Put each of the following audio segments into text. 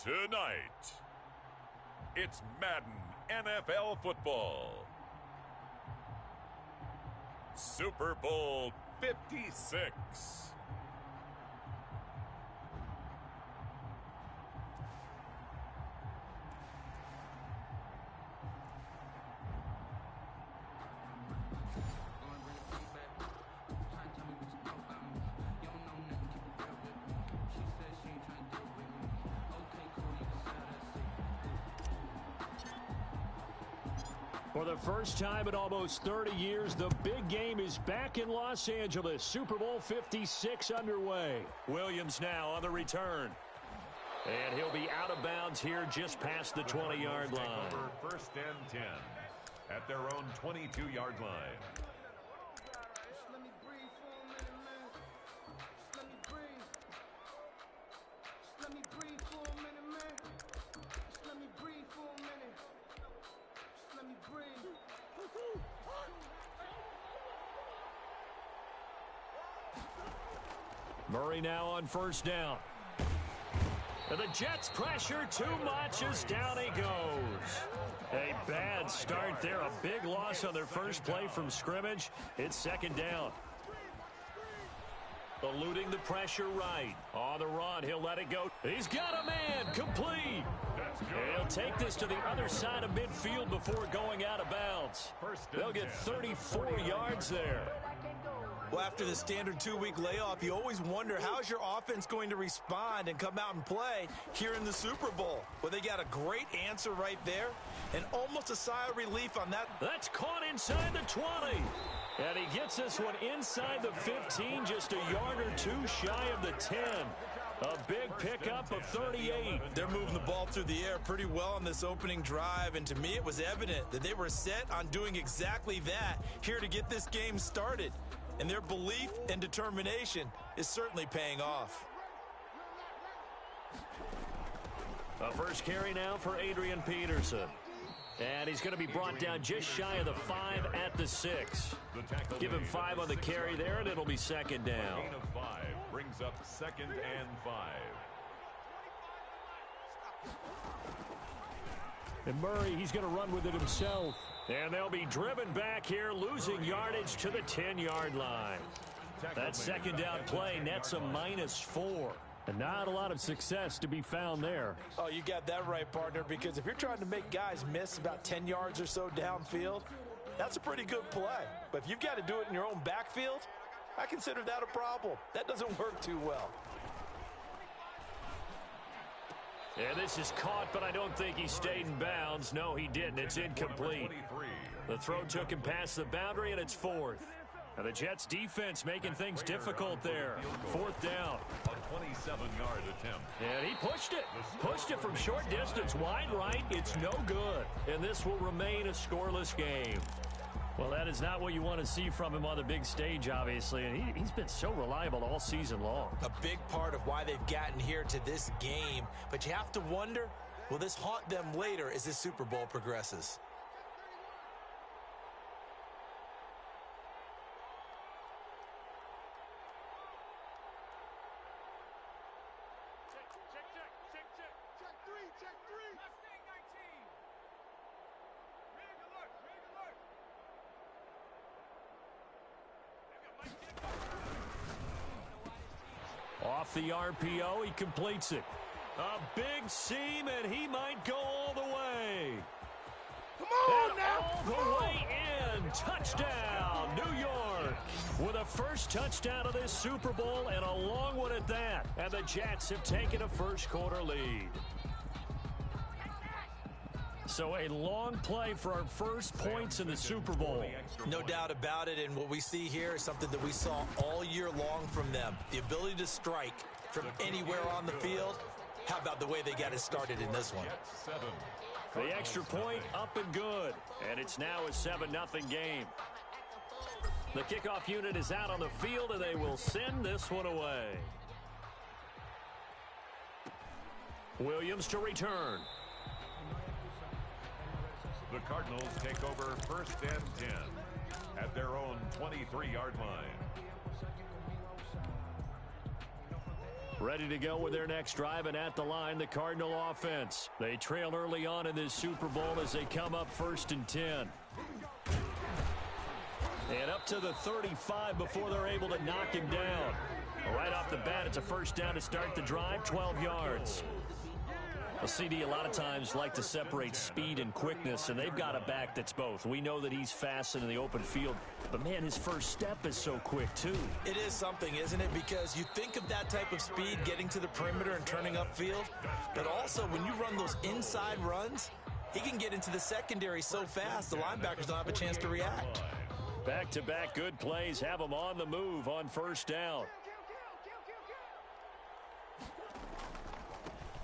Tonight, it's Madden NFL football. Super Bowl 56. For the first time in almost 30 years, the big game is back in Los Angeles. Super Bowl 56 underway. Williams now on the return. And he'll be out of bounds here just past the 20-yard line. Over 1st and 10 at their own 22-yard line. Murray now on 1st down. And the Jets pressure too much as down he goes. A bad start there. A big loss on their first play from scrimmage. It's 2nd down. Eluding the pressure right. On the run, he'll let it go. He's got a man. Complete. He'll take this to the other side of midfield before going out of bounds. They'll get 34 yards there. Well, after the standard 2-week layoff, you always wonder how's your offense going to respond and come out and play here in the Super Bowl. Well, they got a great answer right there and almost a sigh of relief on that. That's caught inside the 20. And he gets this one inside the 15, just a yard or two shy of the 10. A big pickup of 38. They're moving the ball through the air pretty well on this opening drive, and to me it was evident that they were set on doing exactly that here to get this game started. And their belief and determination is certainly paying off. A first carry now for Adrian Peterson. And he's going to be brought down just shy of the 5 at the 6. Give him 5 on the carry there, and it'll be 2nd down. Gain of 5 brings up 2nd and 5. And Murray, he's going to run with it himself. And they'll be driven back here, losing yardage to the 10-yard line. That 2nd down play nets a -4. And not a lot of success to be found there. Oh, you got that right, partner, because if you're trying to make guys miss about 10 yards or so downfield, that's a pretty good play. But if you've got to do it in your own backfield, I consider that a problem. That doesn't work too well. And this is caught, but I don't think he stayed in bounds. No, he didn't. It's incomplete. The throw took him past the boundary, and it's 4th. Now the Jets defense making things difficult there. 4th down. A 27-yard attempt. And he pushed it. Pushed it from short distance. Wide right. It's no good. And this will remain a scoreless game. Well, that is not what you want to see from him on the big stage, obviously. And he's been so reliable all season long. A big part of why they've gotten here to this game. But you have to wonder, will this haunt them later as this Super Bowl progresses? Off the RPO, he completes it. A big seam, and he might go all the way. Come on and now! All the way in. Touchdown, New York. With a first touchdown of this Super Bowl, and a long one at that. And the Jets have taken a first-quarter lead. So a long play for our first points in the Super Bowl. No doubt about it, and what we see here is something that we saw all year long from them. The ability to strike from anywhere on the field. How about the way they got it started in this one? The extra point up and good. And it's now a 7-0 game. The kickoff unit is out on the field, and they will send this one away. Williams to return. The Cardinals take over 1st and 10 at their own 23-yard line. Ready to go with their next drive, and at the line, the Cardinal offense. They trail early on in this Super Bowl as they come up 1st and 10. And up to the 35 before they're able to knock him down. Right off the bat, it's a first down to start the drive, 12 yards. A CD a lot of times like to separate speed and quickness, and they've got a back that's both. We know that he's fast in the open field, but, man, his first step is so quick, too. It is something, isn't it? Because you think of that type of speed, getting to the perimeter and turning upfield, but also when you run those inside runs, he can get into the secondary so fast the linebackers don't have a chance to react. Back-to-back good plays have them on the move on first down.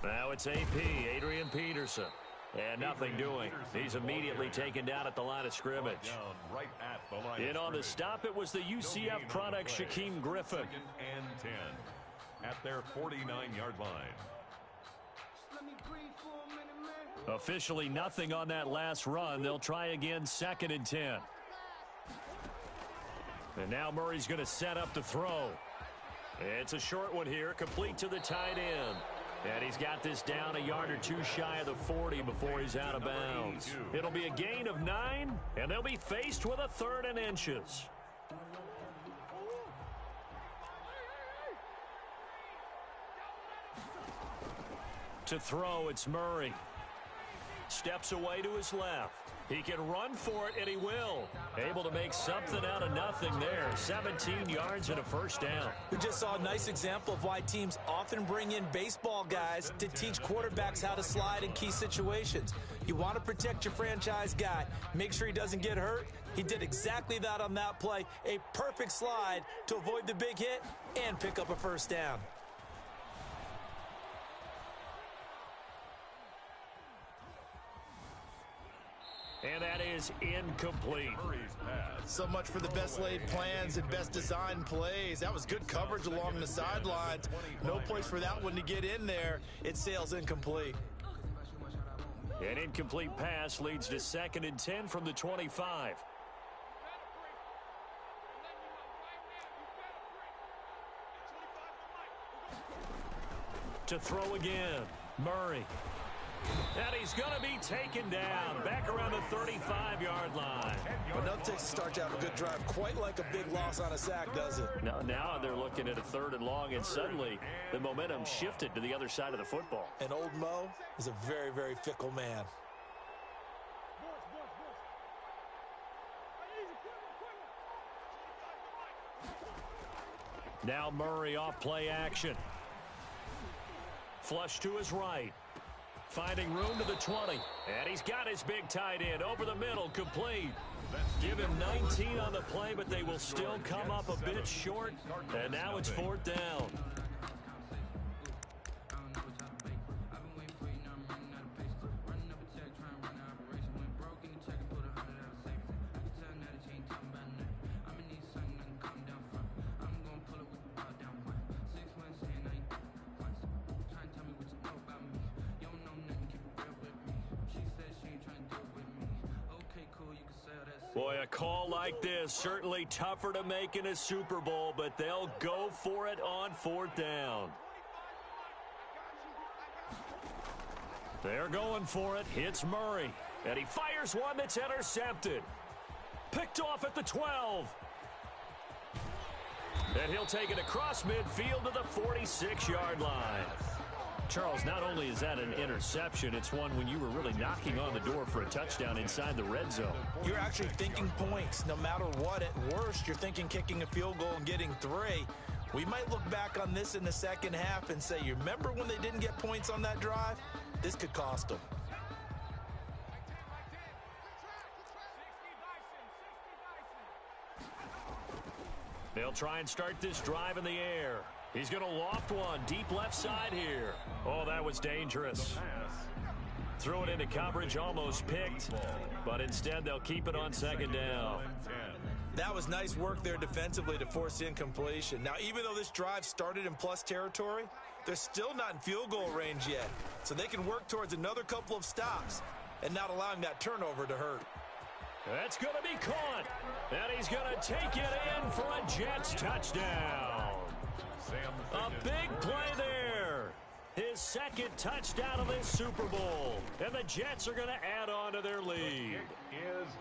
Now it's AP, Adrian Peterson. And nothing doing. He's immediately taken down at the line of scrimmage. In on the stop, it was the UCF product, Shaquem Griffin. 2nd and 10 at their 49-yard line. Officially nothing on that last run. They'll try again 2nd and 10. And now Murray's going to set up the throw. It's a short one here, complete to the tight end. And he's got this down a yard or two shy of the 40 before he's out of bounds. It'll be a gain of 9, and they'll be faced with a 3rd and inches. To throw, it's Murray. Steps away to his left. He can run for it, and he will. Able to make something out of nothing there. 17 yards and a first down. We just saw a nice example of why teams often bring in baseball guys to teach quarterbacks how to slide in key situations. You want to protect your franchise guy. Make sure he doesn't get hurt. He did exactly that on that play. A perfect slide to avoid the big hit and pick up a first down. And that is incomplete. So much for the best laid plans and best designed plays. That was good coverage along the sidelines. No place for that one to get in there. It sails incomplete. An incomplete pass leads to 2nd and 10 from the 25. To throw again, Murray. And he's going to be taken down back around the 35-yard line. But nothing takes a start to have a good drive quite like a big loss on a sack, does it? Now they're looking at a 3rd and long, and suddenly the momentum shifted to the other side of the football. And old Mo is a very, very fickle man. Now Murray off play action. Flush to his right. Finding room to the 20. And he's got his big tight end over the middle, complete. Give him 19 on the play, but they will still come up a bit short. And now it's 4th down. Boy, a call like this, certainly tougher to make in a Super Bowl, but they'll go for it on 4th down. They're going for it. It's Murray. And he fires one that's intercepted. Picked off at the 12. And he'll take it across midfield to the 46-yard line. Charles, not only is that an interception, it's one when you were really knocking on the door for a touchdown inside the red zone. You're actually thinking points. No matter what, at worst, you're thinking kicking a field goal and getting 3. We might look back on this in the second half and say, you remember when they didn't get points on that drive? This could cost them. They'll try and start this drive in the air. He's going to loft one deep left side here. Oh, that was dangerous. Threw it into coverage, almost picked, but instead they'll keep it on 2nd down. That was nice work there defensively to force incompletion. Now, even though this drive started in plus territory, they're still not in field goal range yet. So they can work towards another couple of stops and not allowing that turnover to hurt. That's going to be caught. And he's going to take it in for a Jets touchdown. A big play there. second touchdown of this Super Bowl. And the Jets are going to add on to their lead.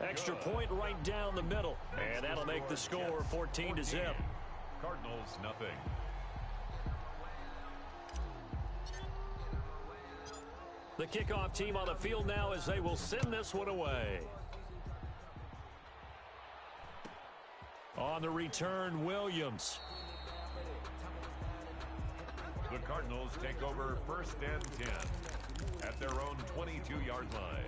Extra point right down the middle. And that'll make the score 14-0. Cardinals, nothing. The kickoff team on the field now as they will send this one away. On the return, Williams. The Cardinals take over 1st and 10 at their own 22-yard line.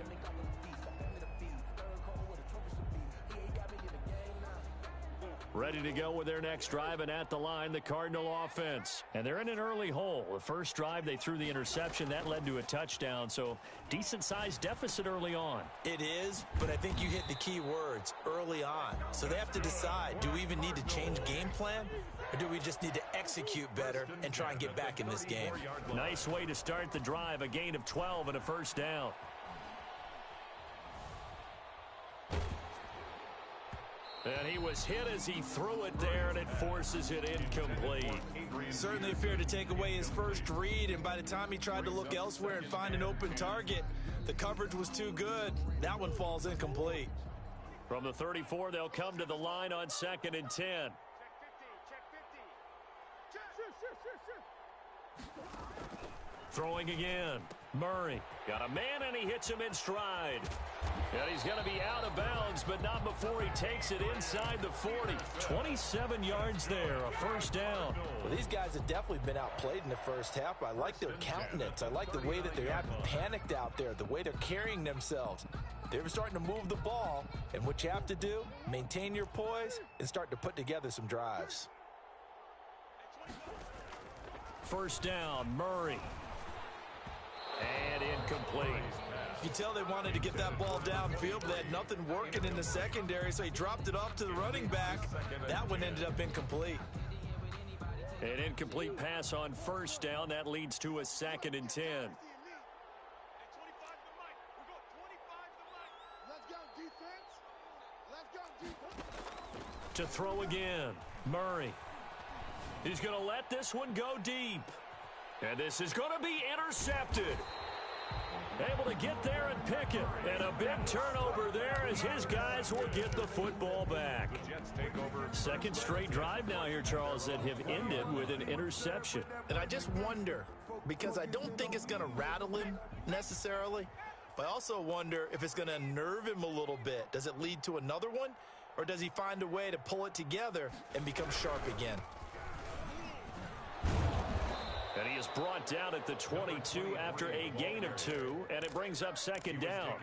Ready to go with their next drive, and at the line, the Cardinal offense. And they're in an early hole. The first drive, they threw the interception. That led to a touchdown, so decent-sized deficit early on. It is, but I think you hit the key words, early on. So they have to decide, do we even need to change game plan, or do we just need to execute better and try and get back in this game? Nice way to start the drive, a gain of 12 and a first down. And he was hit as he threw it there, and it forces it incomplete. Certainly appeared to take away his first read, and by the time he tried to look elsewhere and find an open target, the coverage was too good. That one falls incomplete. From the 34, they'll come to the line on 2nd and 10. Throwing again. Murray got a man, and he hits him in stride. And he's going to be out of bounds, but not before he takes it inside the 40. 27 yards there, a first down. Well, these guys have definitely been outplayed in the first half. I like their countenance. I like the way that they haven't panicked out there, the way they're carrying themselves. They're starting to move the ball, and what you have to do, maintain your poise and start to put together some drives. First down, Murray. And incomplete. You can tell they wanted to get that ball downfield, but they had nothing working in the secondary, so he dropped it off to the running back. That one ended up incomplete. An incomplete pass on first down. That leads to a 2nd and 10. To throw again, Murray. He's going to let this one go deep. And this is going to be intercepted. Able to get there and pick it. And a big turnover there as his guys will get the football back. Second straight drive now here, Charles, that have ended with an interception. And I just wonder, because I don't think it's going to rattle him necessarily, but I also wonder if it's going to unnerve him a little bit. Does it lead to another one? Or does he find a way to pull it together and become sharp again? And he is brought down at the 22 after a gain of 2, and it brings up 2nd down.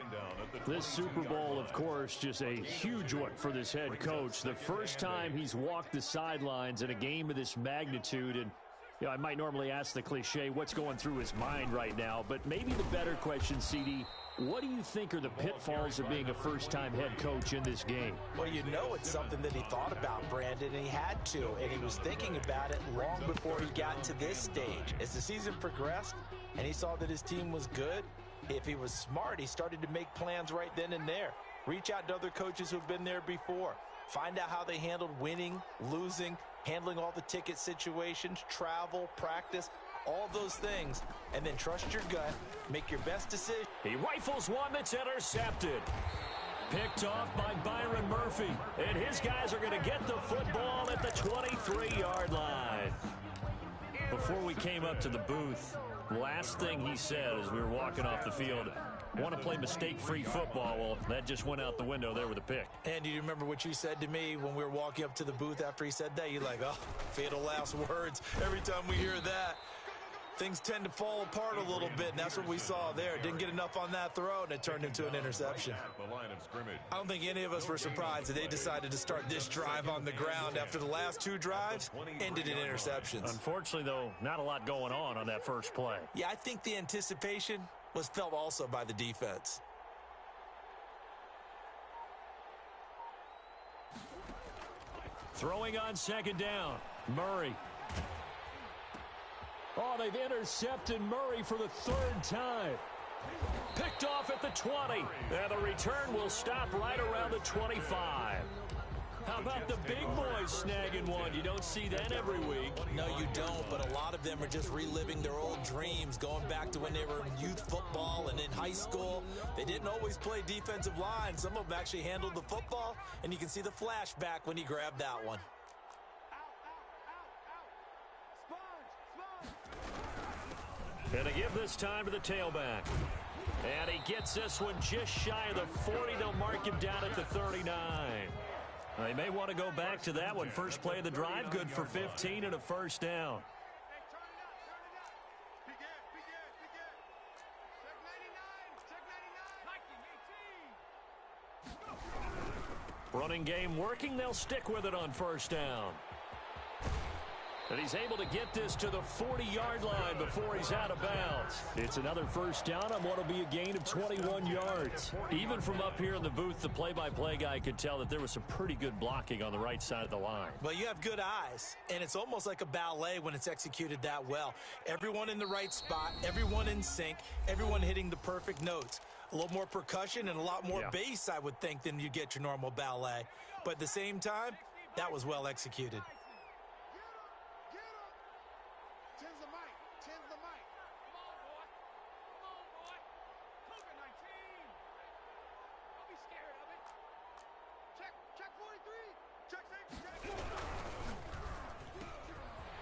This Super Bowl, of course, just a huge one for this head coach. The first time he's walked the sidelines in a game of this magnitude, and you know, I might normally ask the cliche, what's going through his mind right now, but maybe the better question, CD, what do you think are the pitfalls of being a first-time head coach in this game? Well, you know it's something that he thought about, Brandon, and he had to, and he was thinking about it long before he got to this stage. As the season progressed and he saw that his team was good, if he was smart, he started to make plans right then and there. Reach out to other coaches who've been there before. Find out how they handled winning, losing, handling all the ticket situations, travel, practice, all those things, and then trust your gut, make your best decision. He rifles one that's intercepted. Picked off by Byron Murphy, and his guys are going to get the football at the 23-yard line. Before we came up to the booth, last thing he said as we were walking off the field, want to play mistake-free football. Well, that just went out the window there with a pick. And do you remember what you said to me when we were walking up to the booth after he said that? You're like, oh, fatal last words. Every time we hear that, things tend to fall apart a little bit, and that's what we saw there. Didn't get enough on that throw, and it turned into an interception. I don't think any of us were surprised that they decided to start this drive on the ground after the last 2 drives ended in interceptions. Unfortunately, though, not a lot going on that first play. Yeah, I think the anticipation was felt also by the defense. Throwing on 2nd down, Murray. Oh, they've intercepted Murray for the 3rd time. Picked off at the 20. And the return will stop right around the 25. How about the big boys snagging one? You don't see that every week. No, you don't, but a lot of them are just reliving their old dreams, going back to when they were in youth football and in high school. They didn't always play defensive line. Some of them actually handled the football, and you can see the flashback when he grabbed that one. And to give this time to the tailback. And he gets this one just shy of the 40. They'll mark him down at the 39. They may want to go back to that one. First play of the drive, good for 15 and a first down. Running game working. They'll stick with it on first down. And he's able to get this to the 40-yard line before he's out of bounds. It's another first down on what will be a gain of 21 yards. Even from up here in the booth, the play-by-play guy could tell that there was some pretty good blocking on the right side of the line. Well, you have good eyes, and it's almost like a ballet when it's executed that well. Everyone in the right spot, everyone in sync, everyone hitting the perfect notes. A little more percussion and a lot more bass, I would think, than you get your normal ballet. But at the same time, that was well executed.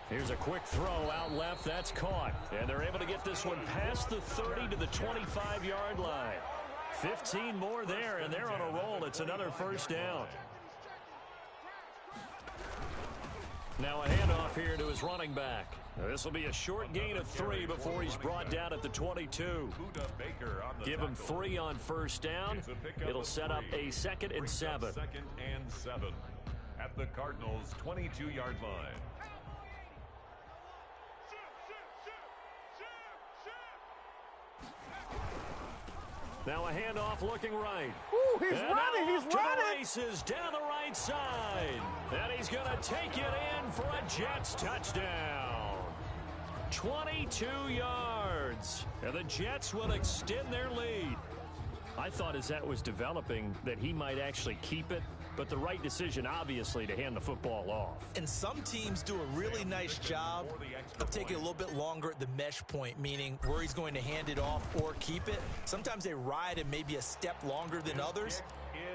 Here's a quick throw out left. That's caught. And they're able to get this one past the 30 to the 25-yard line. 15 more there, and they're on a roll. It's another first down. Now a handoff here to his running back. This will be a short gain of 3 before he's brought down at the 22. Give him 3 on first down. It'll set up a 2nd and 7. 2nd and 7 at the Cardinals' 22-yard line. Now a handoff looking right. Ooh, he's running, he's running. The races down the right side. And he's going to take it in for a Jets touchdown. 22 yards. And the Jets will extend their lead. I thought as that was developing that he might actually keep it, but the right decision, obviously, to hand the football off. And some teams do a really nice job of taking a little bit longer at the mesh point, meaning where he's going to hand it off or keep it. Sometimes they ride it maybe a step longer than others.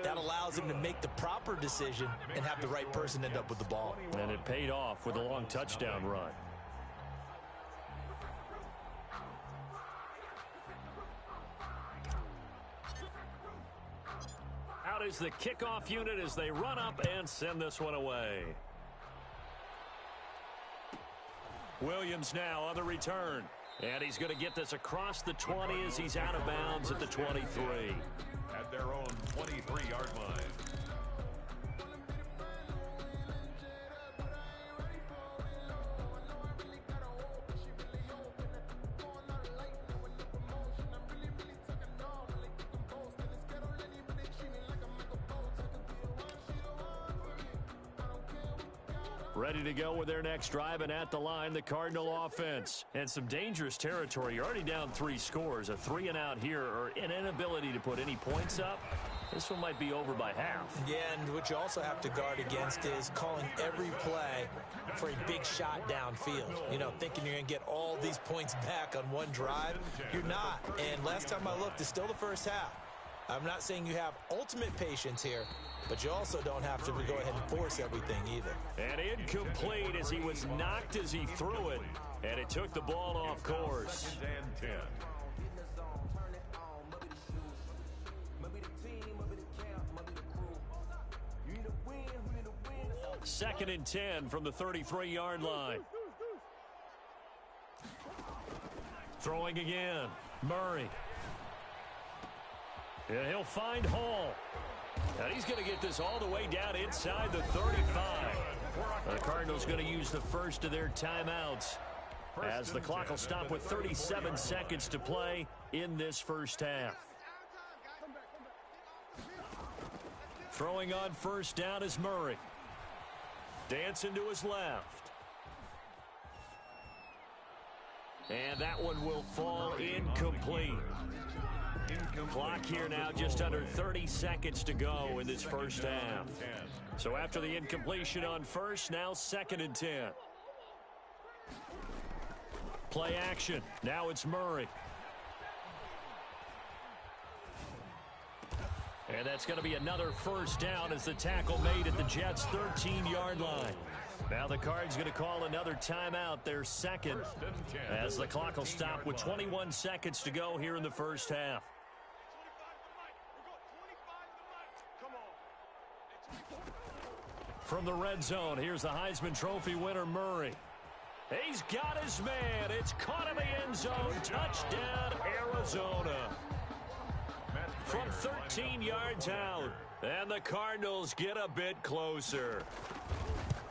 That allows him to make the proper decision and have the right person end up with the ball. And it paid off with a long touchdown run. Out is the kickoff unit as they run up and send this one away. Williams now on the return. And he's going to get this across the 20 as he's out of bounds at the 23. At their own 23-yard line. Ready to go with their next drive, and at the line, the Cardinal offense. And some dangerous territory. You're already down 3 scores. A 3-and-out here, or an inability to put any points up. This one might be over by half. Yeah, and what you also have to guard against is calling every play for a big shot downfield. You know, thinking you're going to get all these points back on one drive. You're not. And last time I looked, it's still the first half. I'm not saying you have ultimate patience here, but you also don't have to go ahead and force everything either. And incomplete as he was knocked as he threw it. And it took the ball off course. 2nd and 10. Second and 10 from the 33-yard line. Throwing again. Murray. And he'll find Hall. And he's going to get this all the way down inside the 35. The Cardinals going to use the first of their timeouts as the clock will stop with 37 seconds to play in this first half. Throwing on first down is Murray. Dancing to his left. And that one will fall incomplete. Clock here now, just under 30 seconds to go in this first half. So after the incompletion on first, now 2nd and 10. Play action. Now it's Murray. And that's going to be another first down as the tackle made at the Jets' 13-yard line. Now the Cards going to call another timeout, their second, as the clock will stop with 21 seconds to go here in the first half. From the red zone, here's the Heisman Trophy winner, Murray. He's got his man. It's caught in the end zone. Touchdown, Arizona. From 13 yards out. And the Cardinals get a bit closer.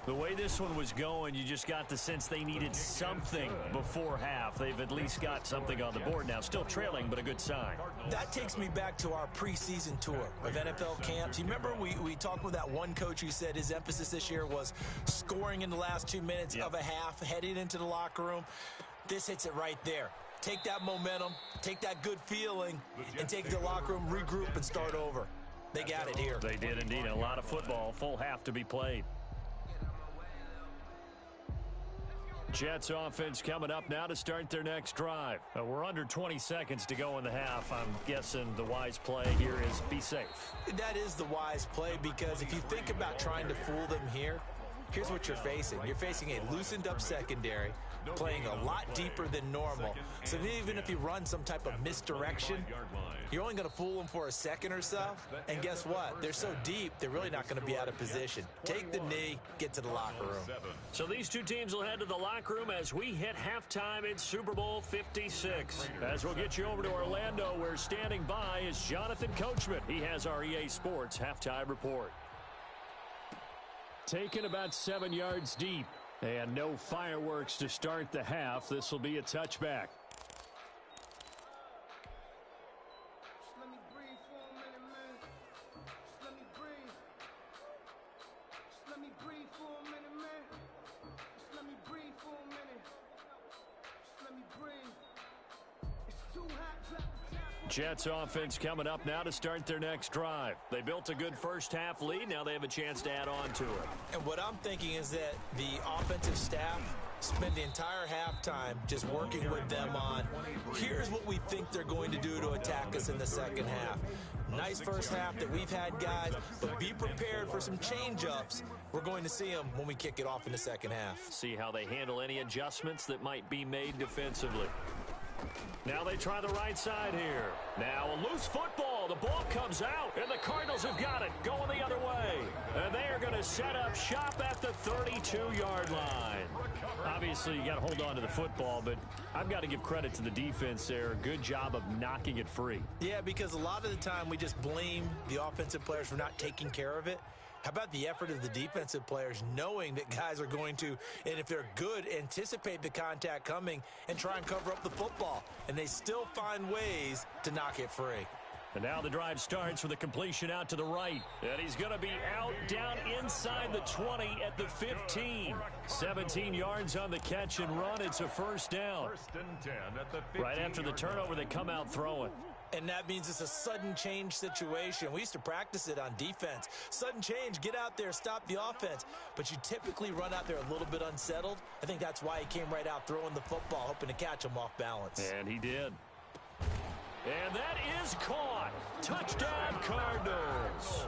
The way this one was going, you just got the sense they needed something before half. They've at least got something on the board now. Still trailing, but a good sign. That takes me back to our preseason tour of NFL camps. You remember we talked with that one coach who said his emphasis this year was scoring in the last 2 minutes of a half, heading into the locker room. This hits it right there. Take that momentum, take that good feeling, and take it to the locker room, regroup, and start over. They got it here. They did indeed. A lot of football, full half to be played. Jets offense coming up now to start their next drive. We're under 20 seconds to go in the half. I'm guessing the wise play here is be safe. That is the wise play, because if you think about trying to fool them here, here's what you're facing. You're facing a loosened up secondary, playing a lot deeper than normal. So even if you run some type of misdirection, you're only going to fool them for a second or so. And guess what? They're so deep, they're really not going to be out of position. Take the knee, get to the locker room. So these two teams will head to the locker room as we hit halftime in Super Bowl 56. As we'll get you over to Orlando, where standing by is Jonathan Coachman. He has our EA Sports halftime report. Taken about 7 yards deep. And no fireworks to start the half. This will be a touchback. Jets offense coming up now to start their next drive. They built a good first half lead. Now they have a chance to add on to it. And what I'm thinking is that the offensive staff spend the entire halftime just working with them on, here's what we think they're going to do to attack us in the second half. Nice first half that we've had, guys, but be prepared for some change-ups. We're going to see them when we kick it off in the second half. See how they handle any adjustments that might be made defensively. Now they try the right side here. Now a loose football. The ball comes out, and the Cardinals have got it going the other way. And they are going to set up shop at the 32-yard line. Obviously, you got to hold on to the football, but I've got to give credit to the defense there. Good job of knocking it free. Yeah, because a lot of the time we just blame the offensive players for not taking care of it. How about the effort of the defensive players knowing that guys are going to, and if they're good, anticipate the contact coming and try and cover up the football. And they still find ways to knock it free. And now the drive starts with a completion out to the right. And he's going to be out down inside the 20 at the 15. 17 yards on the catch and run. It's a first down. First and 10 at the 15. Right after the turnover, they come out throwing. And that means it's a sudden change situation. We used to practice it on defense. Sudden change, get out there, stop the offense. But you typically run out there a little bit unsettled. I think that's why he came right out throwing the football, hoping to catch him off balance. And he did. And that is caught. Touchdown, Cardinals.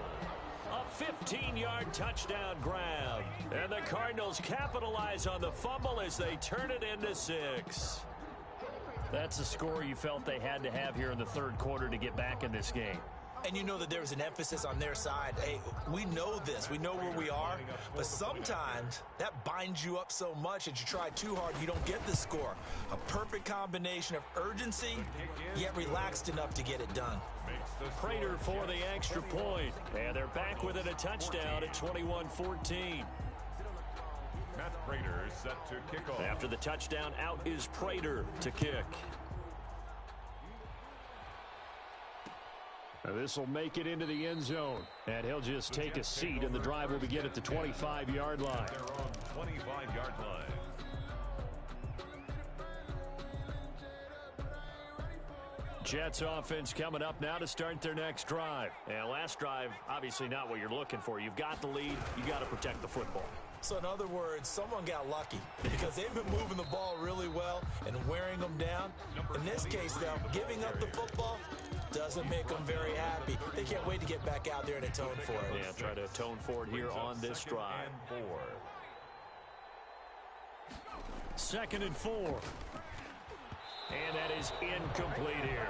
A 15-yard touchdown grab. And the Cardinals capitalize on the fumble as they turn it into 6. That's a score you felt they had to have here in the third quarter to get back in this game. And you know that there was an emphasis on their side. Hey, we know this. We know where we are. But sometimes that binds you up so much that you try too hard, you don't get the score. A perfect combination of urgency, yet relaxed enough to get it done. Prater for the extra point. And they're back within a touchdown at 21-14. Matt Prater set to kick off. After the touchdown, out is Prater to kick. Now this will make it into the end zone. And he'll just take a seat, and the drive will begin at the 25-yard line. They're on 25-yard line. Jets offense coming up now to start their next drive. And last drive, obviously not what you're looking for. You've got the lead. You got to protect the football. So in other words, someone got lucky because they've been moving the ball really well and wearing them down. In this case, though, giving up the football doesn't make them very happy. They can't wait to get back out there and atone for it. Yeah, try to atone for it here on this drive. 2nd and 4. And that is incomplete here.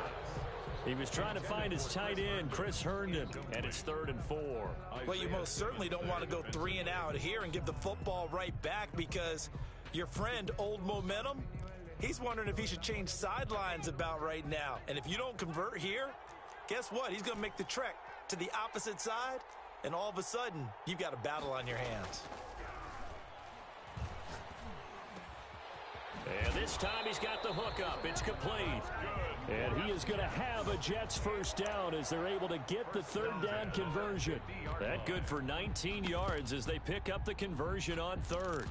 He was trying to find his tight end, Chris Herndon, and it's 3rd and 4. Well, you most certainly don't want to go 3 and out here and give the football right back because your friend, Old Momentum, he's wondering if he should change sidelines about right now. And if you don't convert here, guess what? He's going to make the trek to the opposite side, and all of a sudden, you've got a battle on your hands. And this time he's got the hook up. It's complete. And he is going to have a Jets first down as they're able to get the 3rd down conversion. That good for 19 yards as they pick up the conversion on 3rd.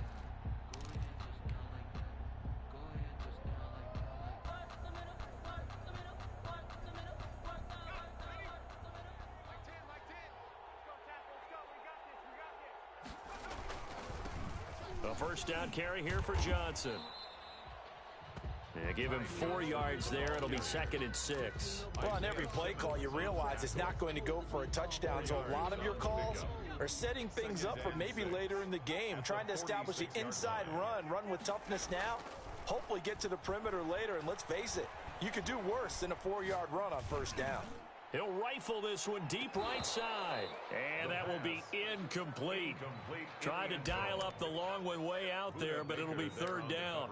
A first down carry here for Johnson. Yeah, give him 4 yards there. It'll be 2nd and 6. Well, on every play call, you realize it's not going to go for a touchdown. So a lot of your calls are setting things up for maybe later in the game, trying to establish the inside run with toughness now, hopefully get to the perimeter later. And let's face it, you could do worse than a 4-yard run on first down. He'll rifle this one deep right side. And that will be incomplete. Tried to dial up the long one way out there, but it'll be 3rd down.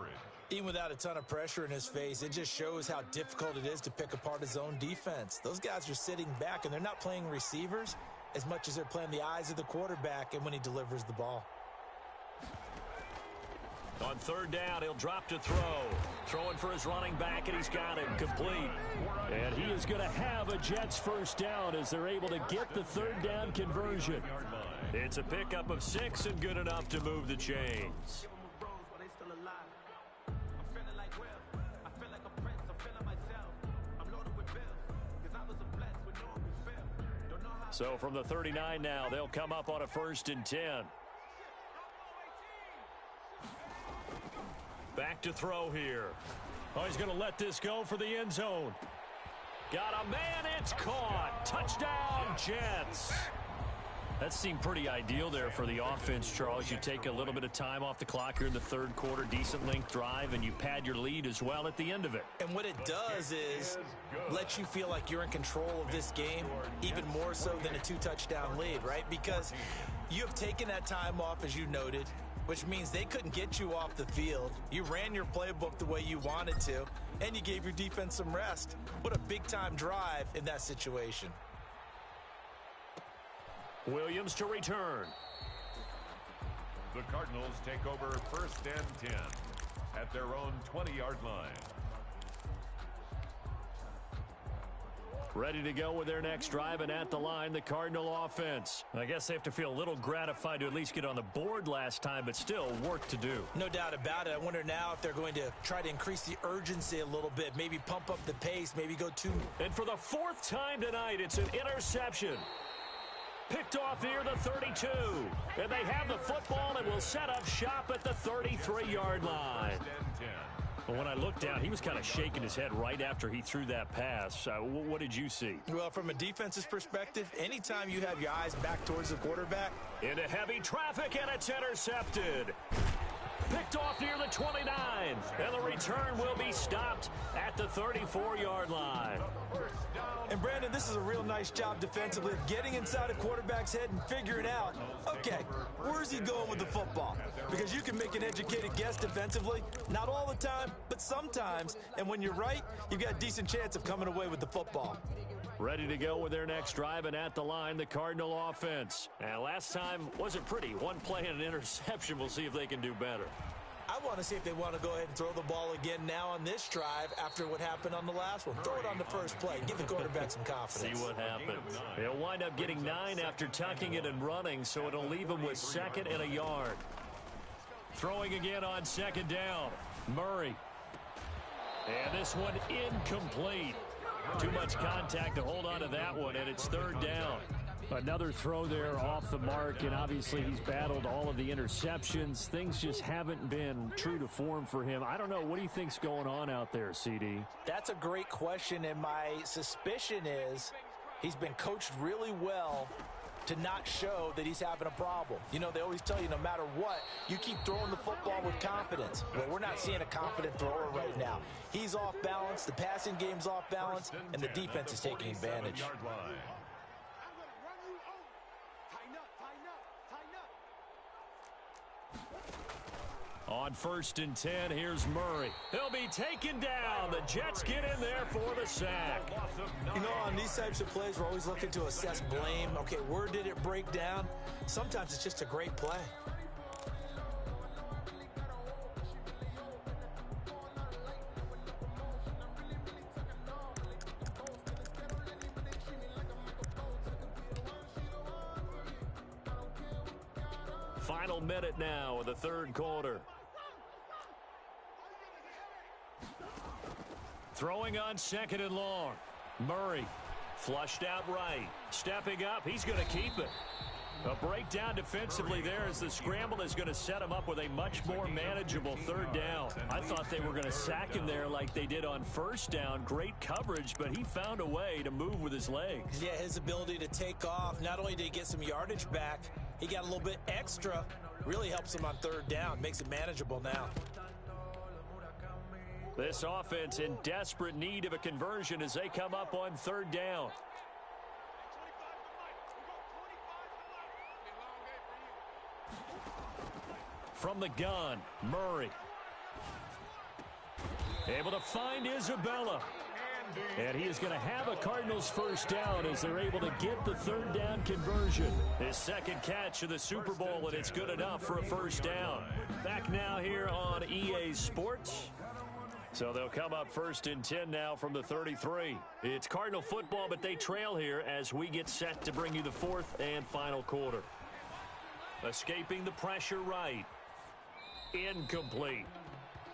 Even without a ton of pressure in his face, it just shows how difficult it is to pick apart his own defense. Those guys are sitting back, and they're not playing receivers as much as they're playing the eyes of the quarterback and when he delivers the ball. On 3rd down, he'll drop to throw. Throwing for his running back, and he's got him complete. And he is going to have a Jets first down as they're able to get the 3rd down conversion. It's a pickup of 6 and good enough to move the chains. So from the 39 now, they'll come up on a 1st and 10. Back to throw here. Oh, he's going to let this go for the end zone. Got a man, it's caught. Touchdown, Jets. That seemed pretty ideal there for the offense, Charles. You take a little bit of time off the clock here in the 3rd quarter, decent length drive, and you pad your lead as well at the end of it. And what it does is let you feel like you're in control of this game, even more so than a 2-touchdown lead, right? Because you have taken that time off, as you noted, which means they couldn't get you off the field. You ran your playbook the way you wanted to, and you gave your defense some rest. What a big-time drive in that situation. Williams to return. The Cardinals take over 1st and 10 at their own 20-yard line. Ready to go with their next drive, and at the line, the Cardinal offense. I guess they have to feel a little gratified to at least get on the board last time, but still work to do. No doubt about it. I wonder now if they're going to try to increase the urgency a little bit, maybe pump up the pace, maybe go 2. And for the 4th time tonight, it's an interception. Picked off near the 32. And they have the football and will set up shop at the 33-yard line. But when I looked down, he was kind of shaking his head right after he threw that pass. What did you see? Well, from a defense's perspective, anytime you have your eyes back towards the quarterback. Into heavy traffic, and it's intercepted. Picked off near the 29. And the return will be stopped at the 34-yard line. And, Brandon, this is a real nice job defensively of getting inside a quarterback's head and figuring out, okay, where's he going with the football? Because you can make an educated guess defensively, not all the time, but sometimes. And when you're right, you've got a decent chance of coming away with the football. Ready to go with their next drive, and at the line, the Cardinal offense. And last time wasn't pretty. One play and an interception. We'll see if they can do better. I want to see if they want to go ahead and throw the ball again now on this drive after what happened on the last one. Throw it on the first play. Give the quarterback some confidence. See what happens. He'll wind up getting 9 after tucking it and running, so it'll leave him with 2nd and a yard. Throwing again on 2nd down. Murray. And this one incomplete. Too much contact to hold on to that one, and it's third down. Another throw there off the mark, and obviously he's battled all of the interceptions. Things just haven't been true to form for him. I don't know. What do you think's going on out there, CD? That's a great question, and my suspicion is he's been coached really well to not show that he's having a problem. You know, they always tell you no matter what, you keep throwing the football with confidence. Well, we're not seeing a confident thrower right now. He's off balance, the passing game's off balance, and the defense is taking advantage. On 1st and 10, here's Murray. He'll be taken down. The Jets get in there for the sack. You know, on these types of plays, we're always looking to assess blame. Okay, where did it break down? Sometimes it's just a great play. Final minute now of the third quarter. Throwing on 2nd and long. Murray flushed out right. Stepping up, he's going to keep it. A breakdown defensively there as the scramble is going to set him up with a much more manageable third down. I thought they were going to sack him there like they did on 1st down. Great coverage, but he found a way to move with his legs. Yeah, his ability to take off, not only did he get some yardage back, he got a little bit extra. Really helps him on 3rd down, makes it manageable now. This offense in desperate need of a conversion as they come up on 3rd down. From the gun, Murray. Able to find Isabella. And he is going to have a Cardinals 1st down as they're able to get the 3rd down conversion. His 2nd catch of the Super Bowl, and it's good enough for a 1st down. Back now here on EA Sports. So they'll come up 1st and 10 now from the 33. It's Cardinal football, but they trail here as we get set to bring you the 4th and final quarter. Escaping the pressure right. Incomplete.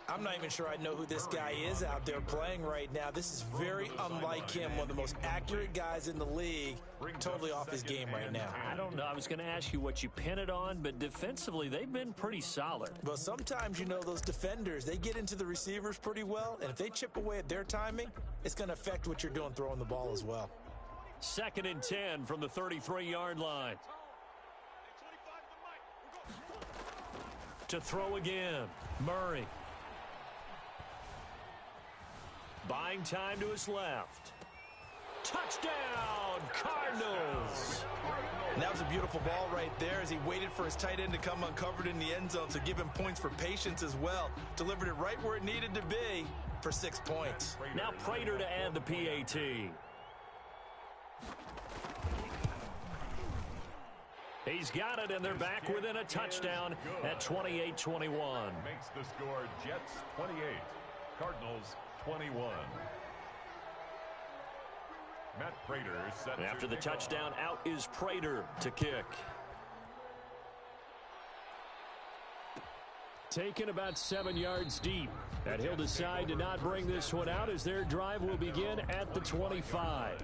I'm not even sure I know who this guy is out there playing right now. This is very unlike him, one of the most accurate guys in the league. Totally off his game right now. I don't know. I was going to ask you what you pin it on, but defensively, they've been pretty solid. Well, sometimes, you know, those defenders, they get into the receivers pretty well, and if they chip away at their timing, it's going to affect what you're doing throwing the ball as well. 2nd and 10 from the 33-yard line. To throw again, Murray. Buying time to his left. Touchdown, Cardinals! And that was a beautiful ball right there as he waited for his tight end to come uncovered in the end zone, so give him points for patience as well. Delivered it right where it needed to be for 6 points. Now Prater to add the PAT. He's got it, and they're back within a touchdown at 28-21. Makes the score Jets 28, Cardinals 21. Matt Prater set after the touchdown, out is Prater to kick. Taken about 7 yards deep, and he'll decide to not bring this one out as their drive will begin at the 25.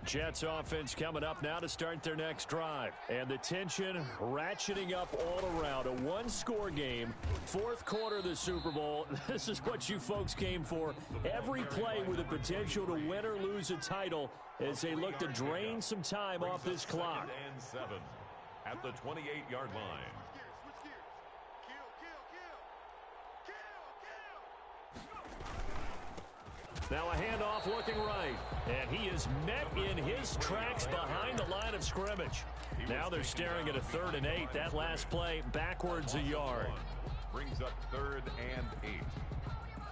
Jets offense coming up now to start their next drive. And the tension ratcheting up all around. A one-score game, 4th quarter of the Super Bowl. This is what you folks came for. Every play with the potential to win or lose a title as they look to drain some time off this clock. And 7 at the 28-yard line. Now a handoff looking right. And he is met in his tracks behind the line of scrimmage. Now they're staring at a 3rd and 8. That last play backwards a yard. Brings up 3rd and 8.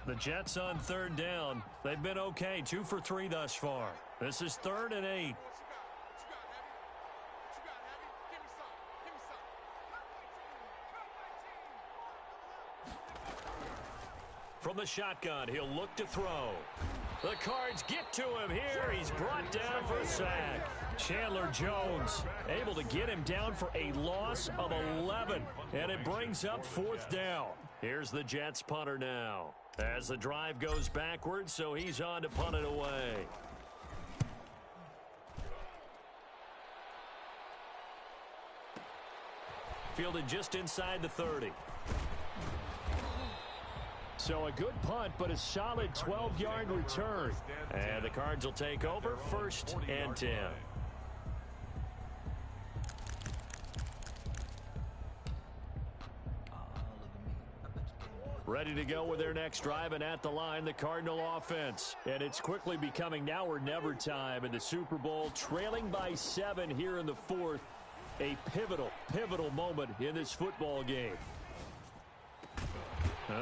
The Jets on 3rd down. They've been okay. 2 for 3 thus far. This is 3rd and 8. From the shotgun, he'll look to throw. The Cards get to him here. He's brought down for a sack. Chandler Jones able to get him down for a loss of 11. And it brings up 4th down. Here's the Jets punter now. As the drive goes backwards, so he's on to punt it away. Fielded just inside the 30. So a good punt, but a solid 12-yard return. And the Cards will take over 1st and 10. Ready to go with their next drive, and at the line, the Cardinal offense. And it's quickly becoming now or never time in the Super Bowl, trailing by 7 here in the 4th. A pivotal moment in this football game.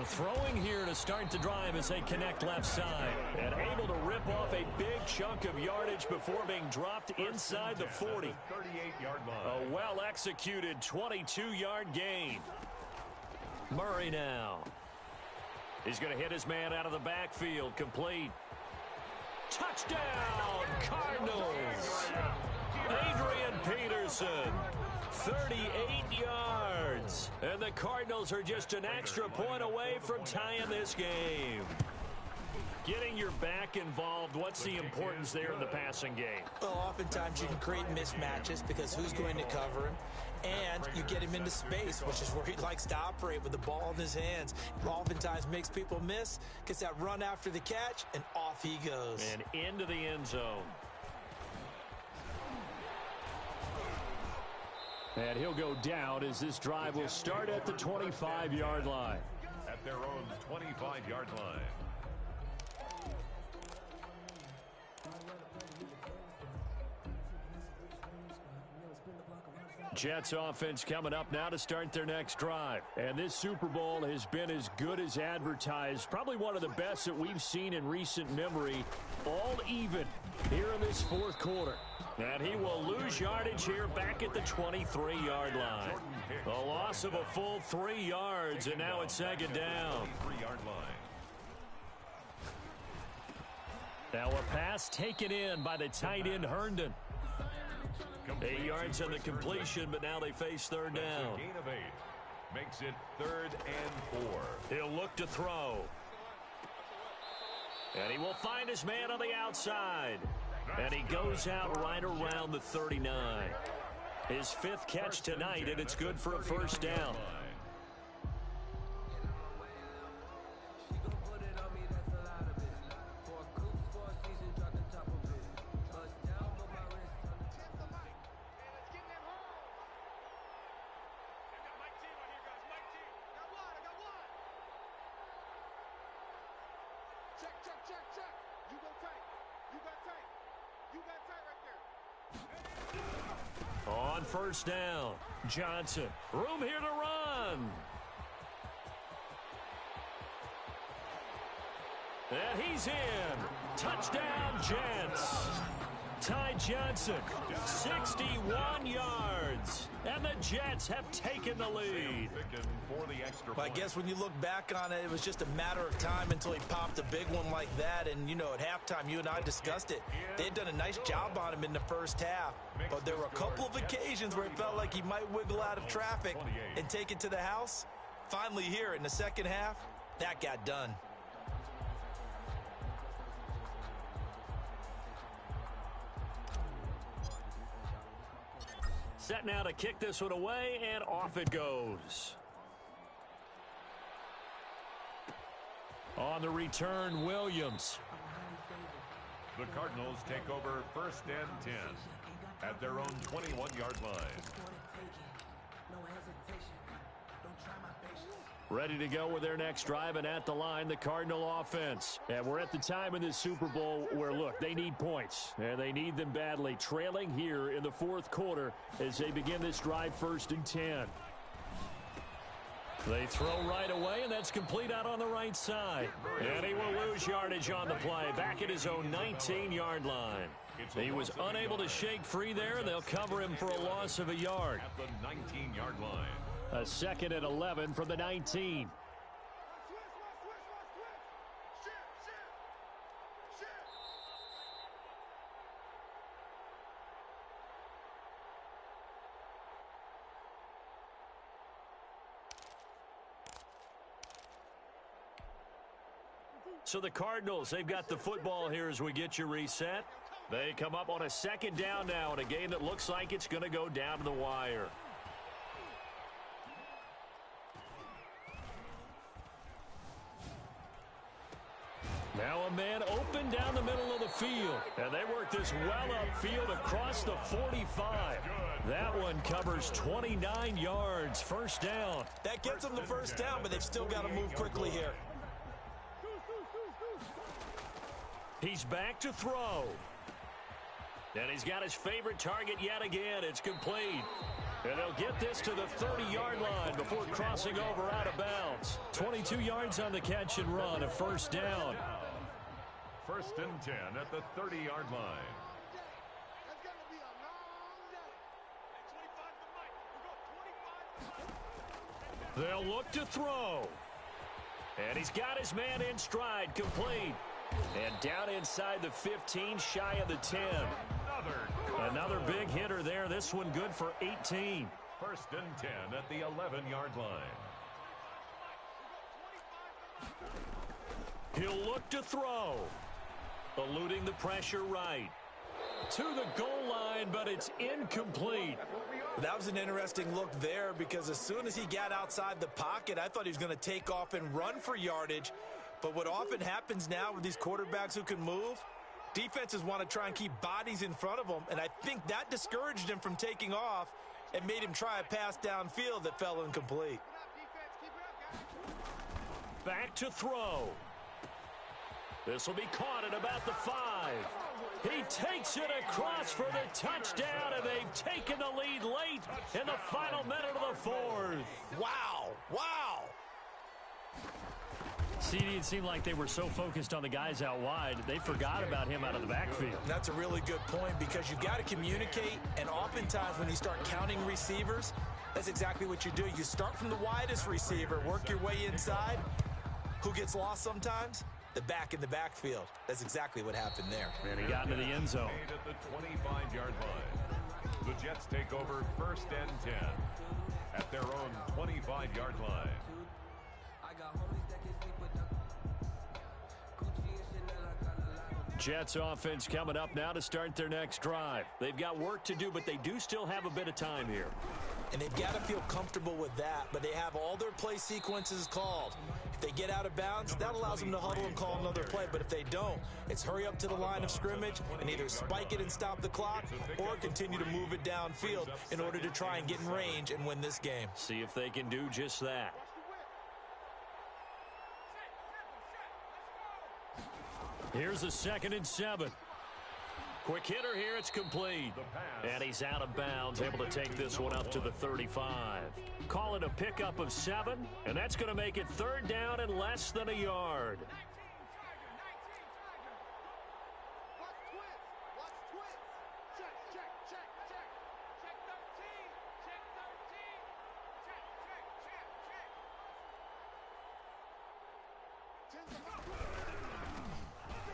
Throwing here to start the drive as they connect left side. And able to rip off a big chunk of yardage before being dropped inside the 40. 38-yard line. A well-executed 22-yard gain. Murray now. He's going to hit his man out of the backfield. Complete. Touchdown, Cardinals. Adrian Peterson. 38 yards. And the Cardinals are just an extra point away from tying this game. Getting your back involved, what's the importance there in the passing game? Well, oftentimes you can create mismatches because who's going to cover him? And you get him into space, which is where he likes to operate with the ball in his hands. Oftentimes makes people miss, gets that run after the catch, and off he goes. And into the end zone. And he'll go down as this drive will start at the 25-yard line. At their own 25-yard line. Jets offense coming up now to start their next drive. And this Super Bowl has been as good as advertised. Probably one of the best that we've seen in recent memory. All even here in this 4th quarter. And he will lose yardage here back at the 23-yard line. A loss of a full 3 yards, and now it's 2nd down. 3-yard line. Now a pass taken in by the tight end Herndon. 8 yards on the completion, but now they face 3rd down. A gain of 8. Makes it 3rd and 4. He'll look to throw. And he will find his man on the outside. And he goes out right around the 39. His 5th catch tonight, and it's good for a 1st down. On 1st down, Johnson. Room here to run. And he's in. Touchdown, Jets. Ty Johnson, 61 yards. And the Jets have taken the lead. Well, I guess when you look back on it, it was just a matter of time until he popped a big one like that. And, you know, at halftime, you and I discussed it. They had done a nice job on him in the 1st half. But there were a couple of occasions where it felt like he might wiggle out of traffic and take it to the house. Finally here in the 2nd half, that got done. Set now to kick this one away, and off it goes. On the return, Williams. The Cardinals take over 1st and 10 at their own 21-yard line. Ready to go with their next drive, and at the line, the Cardinal offense. And we're at the time in this Super Bowl where, look, they need points, and they need them badly. Trailing here in the 4th quarter as they begin this drive 1st and 10. They throw right away, and that's complete out on the right side. And he will lose yardage on the play, back at his own 19-yard line. He was unable to shake free there, and they'll cover him for a loss of a yard. At the 19-yard line. A 2nd and 11 from the 19. So the Cardinals, they've got the football here as we get you reset. They come up on a second down now in a game that looks like it's going to go down to the wire. Now a man open down the middle of the field. And they work this well upfield across the 45. That one covers 29 yards. First down. That gets them the first down, but they've still got to move quickly here. He's back to throw. And he's got his favorite target yet again. It's complete. And they'll get this to the 30-yard line before crossing over out of bounds. 22 yards on the catch and run, a first down. First and 10 at the 30-yard line. They'll look to throw. And he's got his man in stride, complete. And down inside the 15, shy of the 10. Another big hitter there. This one good for 18. First and 10 at the 11-yard line. He'll look to throw. Eluding the pressure right. To the goal line, but it's incomplete. That was an interesting look there because as soon as he got outside the pocket, I thought he was going to take off and run for yardage. But what often happens now with these quarterbacks who can move, defenses want to try and keep bodies in front of them, and I think that discouraged him from taking off and made him try a pass downfield that fell incomplete. Back to throw. This will be caught at about the 5. He takes it across for the touchdown, and they've taken the lead late in the final minute of the fourth. Wow. Wow. CD, it seemed like they were so focused on the guys out wide, they forgot about him out of the backfield. That's a really good point because you've got to communicate, and oftentimes when you start counting receivers, that's exactly what you do. You start from the widest receiver, work your way inside. Who gets lost sometimes? The back in the backfield. That's exactly what happened there. And he got into the end zone. At the 25-yard line. The Jets take over first and 10 at their own 25-yard line. Jets offense coming up now to start their next drive. They've got work to do, but they do still have a bit of time here. And they've got to feel comfortable with that, but they have all their play sequences called. If they get out of bounds, that allows them to huddle and call another play. But if they don't, it's hurry up to the line of scrimmage and either spike it and stop the clock or continue to move it downfield in order to try and get in range and win this game. See if they can do just that. Here's a 2nd and 7. Quick hitter here, it's complete. And he's out of bounds, able to take this one up to the 35. Call it a pickup of 7, and that's going to make it 3rd down and less than a yard.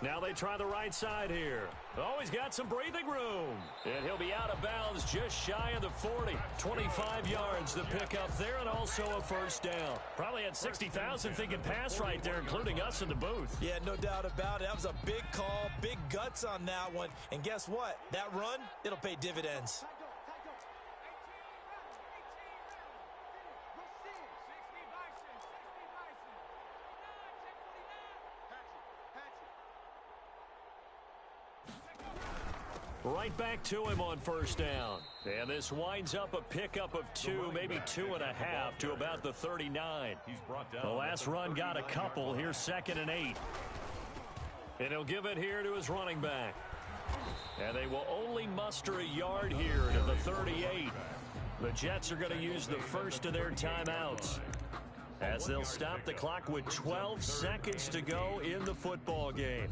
Now they try the right side here. Oh, he's got some breathing room. And he'll be out of bounds just shy of the 40. 25 yards to pick up there and also a first down. Probably had 60,000 thinking pass right there, including us in the booth. Yeah, no doubt about it. That was a big call, big guts on that one. And guess what? That run, it'll pay dividends. Right back to him on first down. And this winds up a pickup of 2, maybe 2.5 to about the 39. The last run got a couple. Here's 2nd and 8. And he'll give it here to his running back. And they will only muster a yard here to the 38. The Jets are going to use the first of their timeouts as they'll stop the clock with 12 seconds to go in the football game.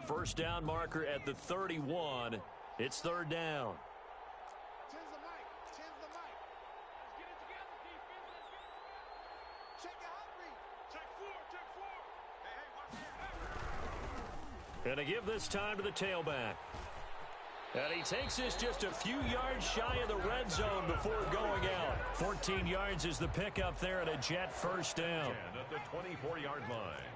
First down marker at the 31. It's 3rd down. And to give this time to the tailback. And he takes this just a few yards shy of the red zone before going out. 14 yards is the pickup there at a Jet first down. At the 24-yard line.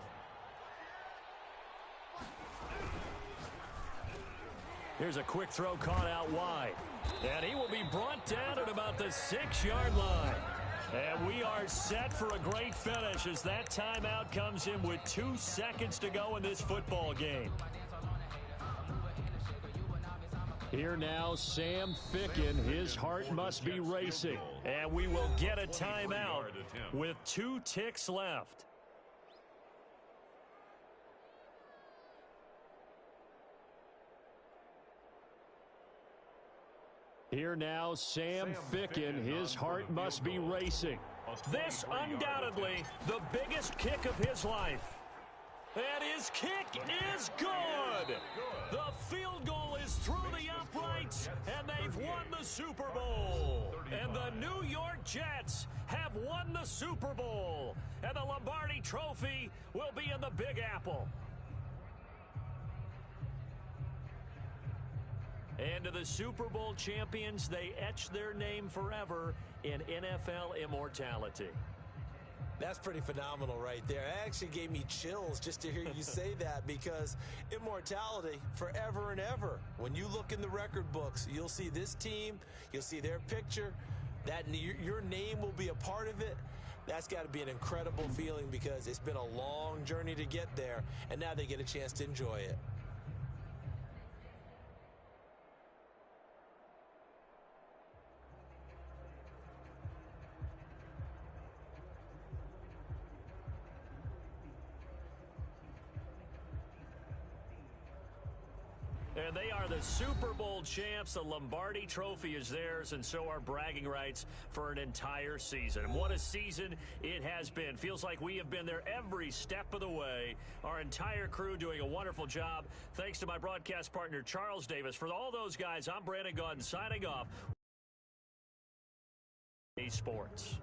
Here's a quick throw caught out wide. And he will be brought down at about the 6-yard line. And we are set for a great finish as that timeout comes in with 2 seconds to go in this football game. Here now, Sam Ficken. His heart must be racing. And we will get a timeout with 2 ticks left. Here now, Sam Ficken. His heart must be racing. This undoubtedly the biggest kick of his life. And his kick is good. The field goal is through the uprights, and they've won the Super Bowl. And the New York Jets have won the Super Bowl. And the Lombardi Trophy will be in the Big Apple. And to the Super Bowl champions, they etch their name forever in NFL immortality. That's pretty phenomenal right there. It actually gave me chills just to hear you say that, because immortality forever and ever. When you look in the record books, you'll see this team, you'll see their picture, that your name will be a part of it. That's got to be an incredible feeling, because it's been a long journey to get there, and now they get a chance to enjoy it. And they are the Super Bowl champs. The Lombardi Trophy is theirs, and so are bragging rights for an entire season. And what a season it has been. Feels like we have been there every step of the way. Our entire crew doing a wonderful job. Thanks to my broadcast partner, Charles Davis. For all those guys, I'm Brandon Gaudin signing off. Sports.